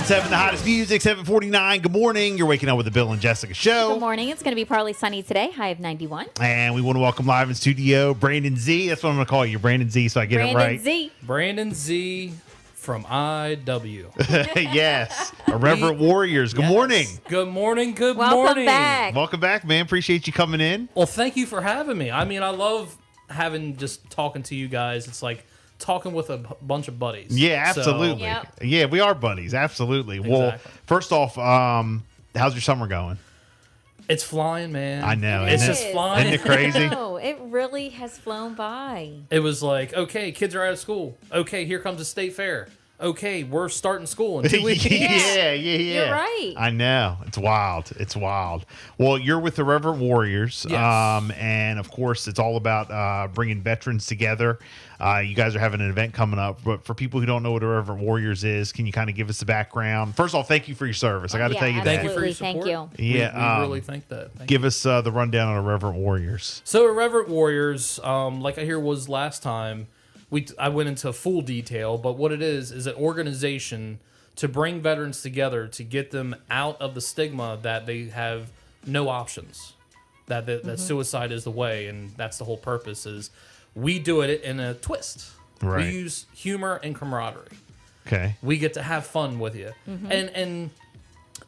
101.7, the hottest music, 749. Good morning. You're waking up with the Bill and Jessica show. Good morning. It's going to be partly sunny today. High of 91. And we want to welcome live in studio Brandon Z. That's what I'm going to call you, Brandon Z, so I get it right. Z. Brandon Z from IW. Yes. Irreverent Warriors. Good morning. Good morning. Good Welcome morning. back. Welcome back, man. Appreciate you coming in. Well, thank you for having me. I mean, I love having just talking to you guys. It's like talking with a bunch of buddies. Yeah, absolutely. Yep. Yeah, we are buddies. Absolutely. Well, Exactly. first off, how's your summer going? It's flying, man. I know, It's isn't just it? flying. Isn't it crazy? No, it really has flown by. It was like, okay, kids are out of school. Okay, here comes the state fair. Okay, we're starting school in 2 weeks. Yeah. You're right. I know. It's wild. It's wild. Well, you're with the Irreverent Warriors. Yes. And, of course, it's all about bringing veterans together. You guys are having an event coming up. But for people who don't know what Irreverent Warriors is, can you kind of give us the background? First of all, thank you for your service. I got to Yeah, tell you Thank that. you for your Absolutely. support. Thank you. Yeah, We really think that. Thank Give us the rundown on Irreverent Warriors. So Irreverent Warriors, like I hear was last time, I went into full detail, but what it is an organization to bring veterans together to get them out of the stigma that they have no options, that suicide is the way, and that's the whole purpose. Is we do it in a twist. Right. We use humor and camaraderie. Okay. We get to have fun with you, and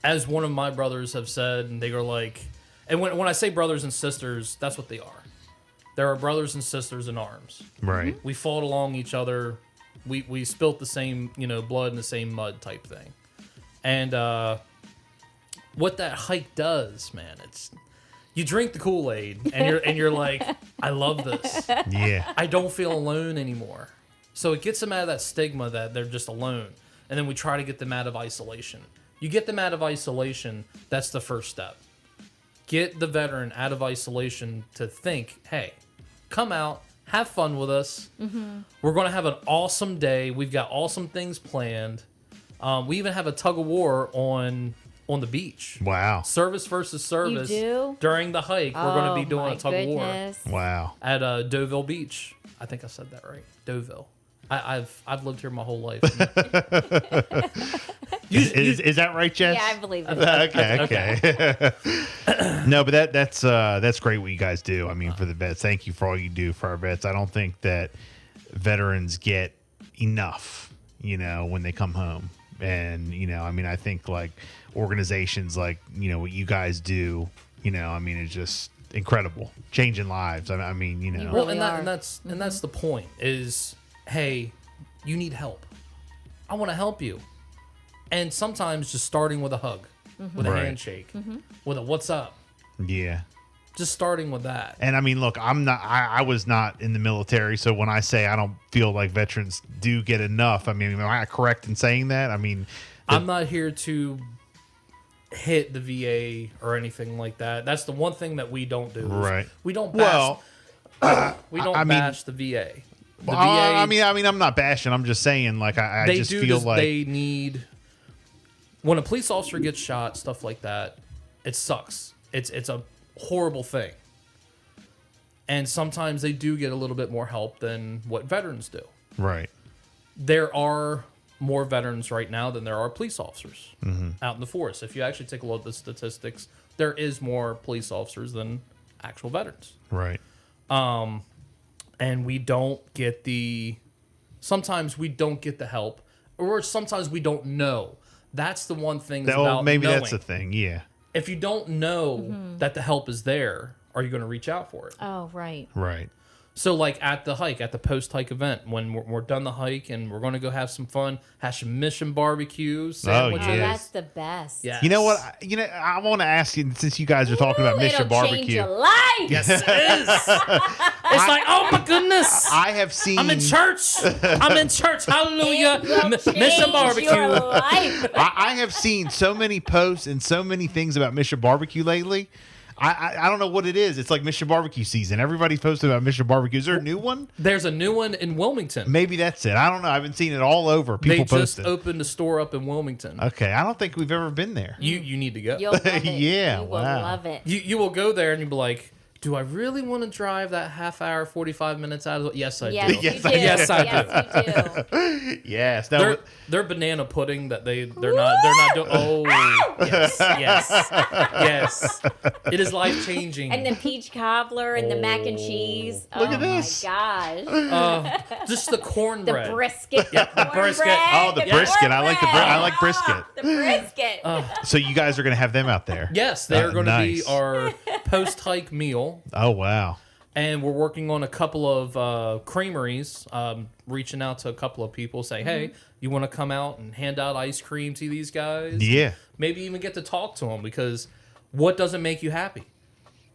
as one of my brothers have said, and they go like, and when I say brothers and sisters, that's what they are. There are brothers and sisters in arms. Right. We fought along each other. We spilt the same, blood in the same mud type thing. And what that hike does, man, it's you drink the Kool-Aid and you're like, I love this. Yeah. I don't feel alone anymore. So it gets them out of that stigma that they're just alone. And then we try to get them out of isolation. You get them out of isolation, that's the first step. Get the veteran out of isolation to think, hey, come out, have fun with us. Mm-hmm. We're going to have an awesome day. We've got awesome things planned. We even have a tug of war on the beach. Wow. Service versus service. You do? During the hike, we're going to be doing my a tug of war goodness. Wow. at Deauville Beach. I think I said that right. Deauville. I've lived here my whole life. Is that right, Jess? Yeah, I believe it. Okay. No, but that's great what you guys do. I mean, for the vets, thank you for all you do for our vets. I don't think that veterans get enough, when they come home. And, I think like organizations like, what you guys do, it's just incredible, changing lives. I mean, You Well, really and are. that's the point is, hey, you need help. I want to help you. And sometimes just starting with a hug, with a Right. handshake, with a what's up, yeah. just starting with that. And I mean, look, I was not in the military. So when I say I don't feel like veterans do get enough, I mean, am I correct in saying that? I mean, I'm not here to hit the VA or anything like that. That's the one thing that we don't do. is Right. We don't bash, well, we don't I mean- bash the VA. The well, I mean, I'm not bashing. I'm just saying, like, I they just do feel this, like they need when a police officer gets shot, stuff like that. It sucks. It's a horrible thing, and sometimes they do get a little bit more help than what veterans do. right. There are more veterans right now than there are police officers out in the force. If you actually take a look at the statistics, there is more police officers than actual veterans. Right. And we don't get sometimes we don't get the help, or sometimes we don't know. That's the one thing about Maybe knowing. that's the thing. Yeah. If you don't know that the help is there, are you going to reach out for it? Oh, right. Right. So like at the hike, at the post-hike event, when we're done the hike and we're going to go have some fun, have some mission barbecue sandwiches. Oh, Yes. that's the best. Yes. You know what? I want to ask you, since you guys are talking about Mission It'll change Barbecue. your life. Yes, it is. It's like, oh my goodness. I have seen. I'm in church. I'm in church. Hallelujah. It will Mission change barbecue. your life. I have seen so many posts and so many things about Mission Barbecue lately. I don't know what it is. It's like Mission Barbecue season. Everybody's posting about Mission Barbecue. Is there a new one? There's a new one in Wilmington. Maybe that's it. I don't know. I've been seeing it all over. People They just posting. opened a store up in Wilmington. Okay, I don't think we've ever been there. You need to go. You'll love it. Yeah, You will wow. love it. You will go there and you'll be like, do I really want to drive that half hour, 45 minutes out of the... Yes, I Yes, do. you Yes, do. I do. Yes, I Yes, you do. Yes. No, Their banana pudding that they're not doing. Oh, yes. It is life changing. And the peach cobbler and the mac and cheese. Look oh at this. my gosh. Just the The cornbread. brisket. Yeah, the brisket. Oh, the brisket. I like I like brisket. The brisket. So you guys are going to have them out there. Yes, they're going to nice. be our post-hike meal. Oh, wow. And we're working on a couple of creameries, reaching out to a couple of people, say, hey, you want to come out and hand out ice cream to these guys? Yeah. Maybe even get to talk to them, because what doesn't make you happy?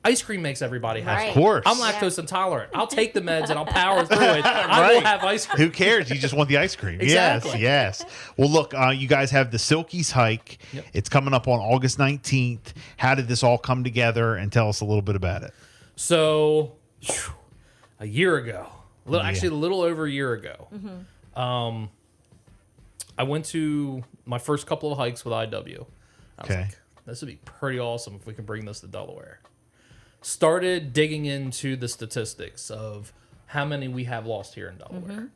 Ice cream makes everybody happy. Right. Of course. I'm lactose intolerant. I'll take the meds and I'll power through it. I will have ice cream. Who cares? You just want the ice cream. Exactly. Yes. Well, look, you guys have the Silkies Hike. Yep. It's coming up on August 19th. How did this all come together? And tell us a little bit about it. So, a year ago, actually a little over a year ago, I went to my first couple of hikes with IW. I was like, this would be pretty awesome if we can bring this to Delaware. Started digging into the statistics of how many we have lost here in Delaware.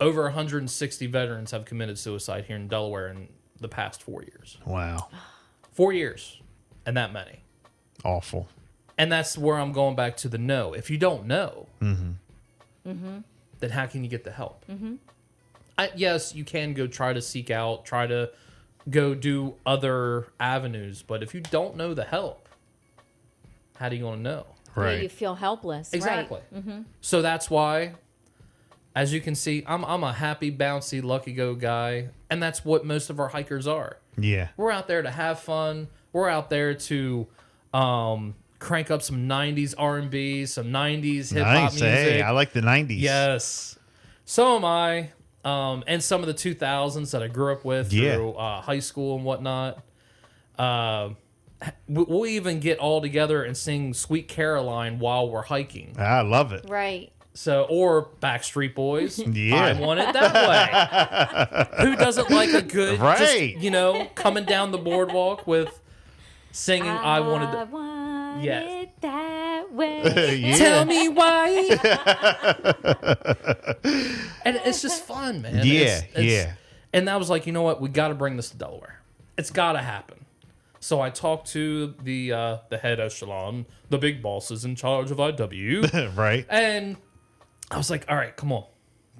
Over 160 veterans have committed suicide here in Delaware in the past 4 years. Wow. 4 years, and that many. Awful. And that's where I'm going back to the know. If you don't know, then how can you get the help? Yes, you can go try to seek out, try to go do other avenues. But if you don't know the help, how do you want to know? Yeah, Right. you feel helpless. Exactly. Right. So that's why, as you can see, I'm a happy, bouncy, lucky-go guy. And that's what most of our hikers are. Yeah. We're out there to have fun. We're out there to crank up some 90s R&B, some 90s hip-hop Nice. music. Hey, I like the 90s. Yes. So am I. And some of the 2000s that I grew up with through high school and whatnot. We'll even get all together and sing Sweet Caroline while we're hiking. I love it. Right. So, or Backstreet Boys. Yeah. I want it that way. Who doesn't like a good, Right. just, coming down the boardwalk with singing I wanted I to... want Yes. it that way. Yeah. Tell me why. And it's just fun, man. Yeah, It's- yeah. And I was like, you know what? We got to bring this to Delaware. It's got to happen. So I talked to the head echelon, the big bosses in charge of IW. Right. And I was like, all right, come on.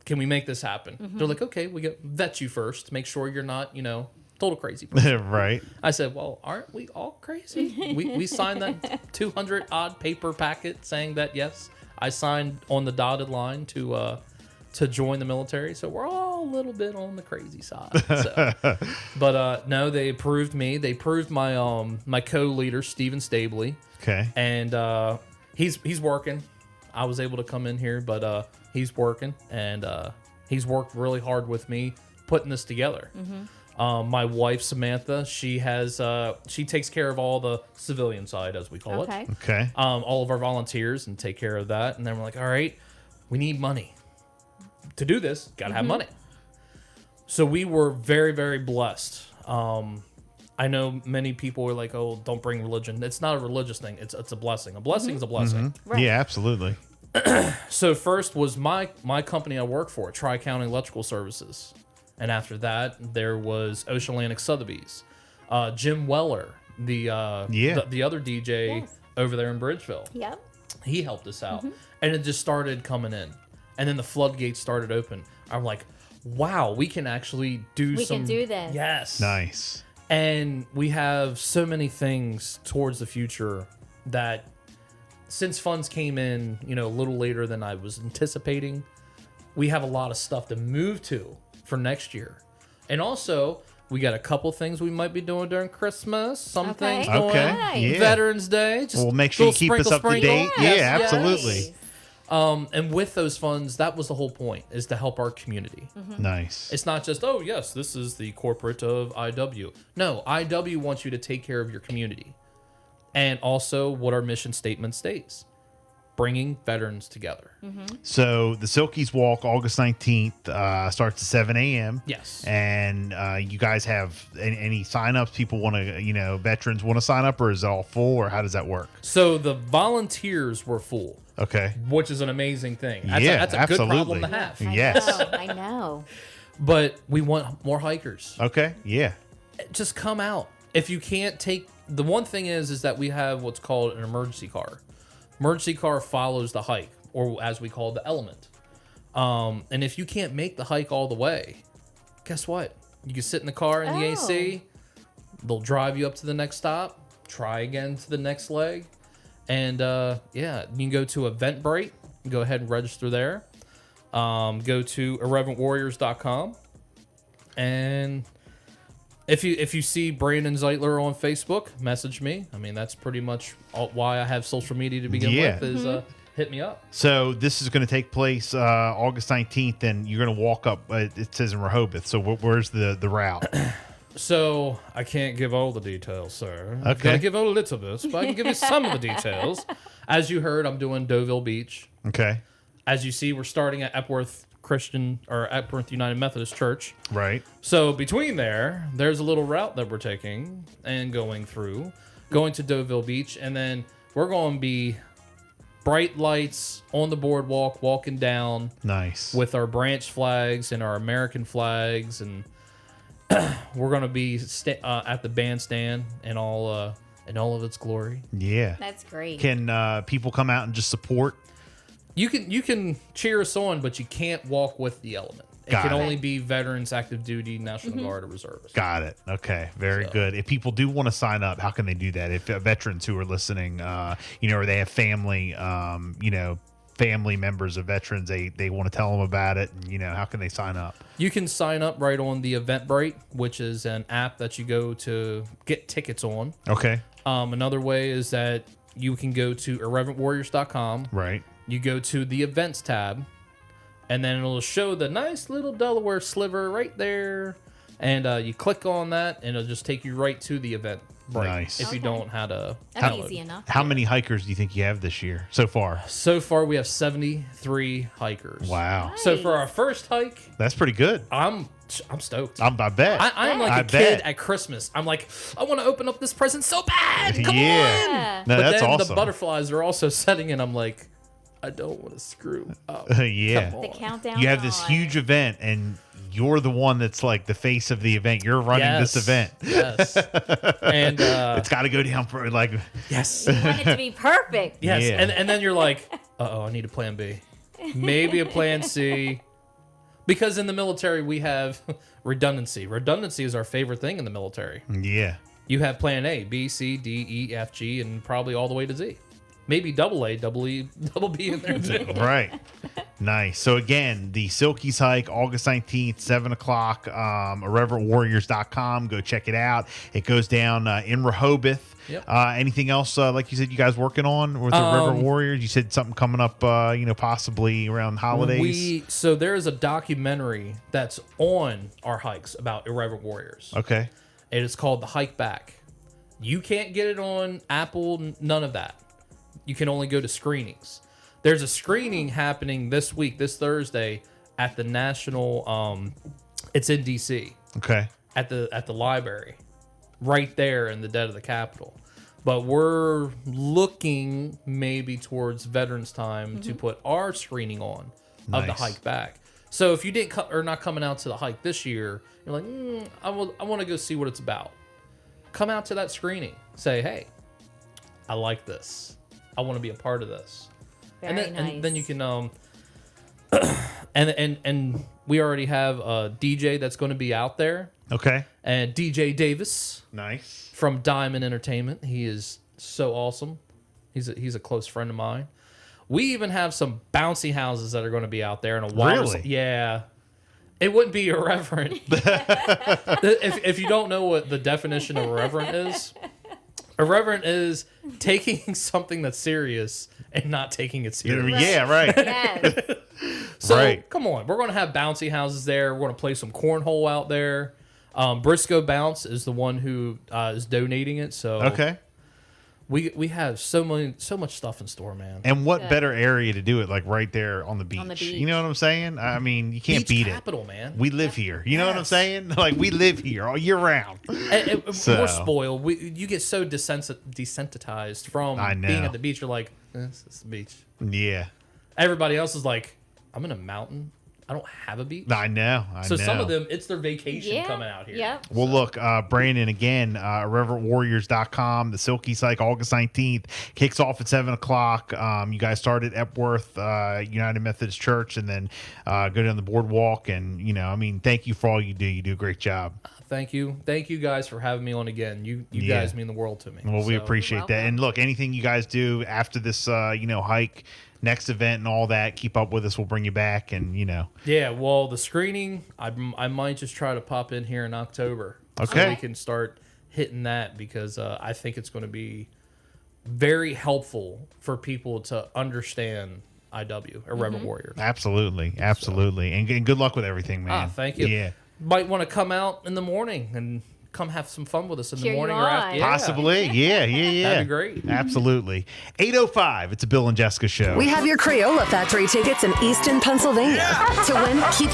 Can we make this happen? They're like, okay, we got vet you first. Make sure you're not, total crazy person. Right. I said, well, aren't we all crazy? We signed that 200 odd paper packet saying that, yes, I signed on the dotted line to join the military. So we're all a little bit on the crazy side. So. But no, they approved me. They approved my my co-leader, Steven Stabley. Okay. And he's working. I was able to come in here, but he's working. And he's worked really hard with me putting this together. My wife, Samantha, she takes care of all the civilian side, as we call it. Okay. All of our volunteers and take care of that. And then we're like, all right, we need money. To do this, got to have money. So we were very, very blessed. I know many people are like, oh, don't bring religion. It's not a religious thing. It's a blessing. A blessing is a blessing. Right. Yeah, absolutely. So first was my company I work for, Tri-County Electrical Services. And after that, there was Ocean Atlantic Sotheby's. Jim Weller, the other DJ over there in Bridgeville. Yep. He helped us out. And it just started coming in. And then the floodgates started open. I'm like, wow, we can actually do We can do this. Yes. Nice. And we have so many things towards the future that since funds came in, a little later than I was anticipating, we have a lot of stuff to move to for next year. And also, we got a couple things we might be doing during Christmas. Some things going Okay. Yeah. Veterans Day. Just Well, make sure you little keep us sprinkle, up to sprinkle. date. Yes, Yeah, yes. absolutely. And with those funds, that was the whole point, is to help our community. Nice. It's not just, oh, yes, this is the corporate of IW. No, IW wants you to take care of your community. And also what our mission statement states. bringing veterans together. So the Silkies Walk, August 19th, starts at 7 a.m. Yes. And you guys have any sign-ups? People want to, veterans want to sign up, or is it all full, or how does that work? So the volunteers were full, Okay. which is an amazing thing. That's Yeah, that's a absolutely. good problem to have. Yes. I know. But we want more hikers. Okay. Yeah. Just come out. If you can't take, the one thing is that we have what's called an emergency car. Emergency car follows the hike, or as we call it, the element. And if you can't make the hike all the way, guess what? You can sit in the car in the AC. They'll drive you up to the next stop. Try again to the next leg. And you can go to Eventbrite. Go ahead and register there. Go to irreverentwarriors.com. And if you see Brandon Zeitler on Facebook, message me. I mean, that's pretty much why I have social media to begin with, is hit me up. So this is going to take place August 19th, and you're going to walk up. It says in Rehoboth. So where's the route? So I can't give all the details, sir. I'm Okay. going to give a little bit, but I can give you some of the details. As you heard, I'm doing Deauville Beach. Okay. As you see, we're starting at Epworth Epworth United Methodist Church. Right. So between there's a little route that we're taking and going to Deauville Beach, and then we're going to be bright lights on the boardwalk, walking down Nice. with our branch flags and our American flags, and we're going to be at the bandstand in all of its glory. Yeah. That's great. Can people come out and just support? You can cheer us on, but you can't walk with the element. It Got can it. only be veterans, active duty, National Guard, or reservists. Got it. Okay. Very good. If people do want to sign up, how can they do that? If veterans who are listening, or they have family, family members of veterans, they want to tell them about it, and, how can they sign up? You can sign up right on the Eventbrite, which is an app that you go to get tickets on. Okay. Another way is that you can go to irreverentwarriors.com. Right. You go to the events tab, and then it'll show the nice little Delaware sliver right there. And you click on that, and it'll just take you right to the event. Nice. If you Okay. don't how to That's download. easy enough. How many hikers do you think you have this year so far? So far, we have 73 hikers. Wow. So for our first hike, That's pretty good. I'm stoked. I bet. I'm like I a kid bet. at Christmas. I'm like, I want to open up this present so bad. Come Yeah. on. Yeah. No, But that's then awesome. the butterflies are also setting in. I'm like, I don't want to screw up. Yeah. Come The on. countdown. You have this huge event, and you're the one that's like the face of the event. You're running this event. Yes. And It's got to go down for like. yes. You want it to be perfect. Yes. Yeah. And then you're like, I need a plan B. Maybe a plan C. Because in the military, we have redundancy. Redundancy is our favorite thing in the military. Yeah. You have plan A, B, C, D, E, F, G, and probably all the way to Z. Maybe double A, double E, double B in there too. Right. Nice. So again, the Silkies Hike, August 19th, 7 o'clock, irreverentwarriors.com. Go check it out. It goes down in Rehoboth. Yep. Anything else, like you said, you guys working on with the Irreverent Warriors? You said something coming up, possibly around holidays. So there is a documentary that's on our hikes about Irreverent Warriors. Okay. It is called The Hike Back. You can't get it on Apple, none of that. You can only go to screenings. There's a screening happening this week, this Thursday, at the National. It's in DC Okay. at the library, right there in the dead of the Capitol. But we're looking maybe towards Veterans Time to put our screening on of the Nice. Hike Back. So if you didn't are not coming out to the hike this year, you're like, I want to go see what it's about. Come out to that screening. Say, hey, I like this. I want to be a part of this. Very nice. And then you can and we already have a DJ that's going to be out there, Okay. and DJ Davis Nice. from Diamond Entertainment. He is so awesome. He's a close friend of mine. We even have some bouncy houses that are going to be out there, and a water. Really? Yeah. It wouldn't be irreverent. if you don't know what the definition of irreverent is, irreverent is taking something that's serious and not taking it serious. Yeah, right. Yes. So Right. come on, we're going to have bouncy houses there. We're going to play some cornhole out there. Briscoe Bounce is the one who is donating it. So Okay. We have so much stuff in store, man. And what Good. better area to do it, like right there on the beach. On the You know what I'm saying? I mean, you can't Beach beat capital, it. man. We live here. You know what I'm Yes. saying? Like, we live here all year round. And So- we're spoiled. You get so desensitized from I know. being at the beach. You're like, this is the beach. Yeah. Everybody else is like, I'm in a mountain. I don't have a beach. I know. So some of them, it's their vacation Yeah. coming out here. Yep. Well, look, Brandon, again, irreverentwarriors.com, the Silkies Hike, August 19th, kicks off at 7 o'clock. You guys start at Epworth United Methodist Church and then go down the boardwalk. And, you know, I mean, thank you for all you do. You do a great job. Thank you guys for having me on again. You Yeah. guys mean the world to me. Well, we So, appreciate You're that. welcome. And look, anything you guys do after this, hike, next event and all that, keep up with us. We'll bring you back. And, Yeah, well, the screening, I might just try to pop in here in October. Okay. So we can start hitting that because I think it's going to be very helpful for people to understand IW, Irreverent Warriors. absolutely. Absolutely. And good luck with everything, man. Thank you. Yeah. Might want to come out in the morning and come have some fun with us in Cheer the you morning or after. on. Yeah. Possibly. Yeah. That'd be great. Absolutely. 8:05. It's a Bill and Jessica show. We have your Crayola Factory tickets in Easton, Pennsylvania. To win, keep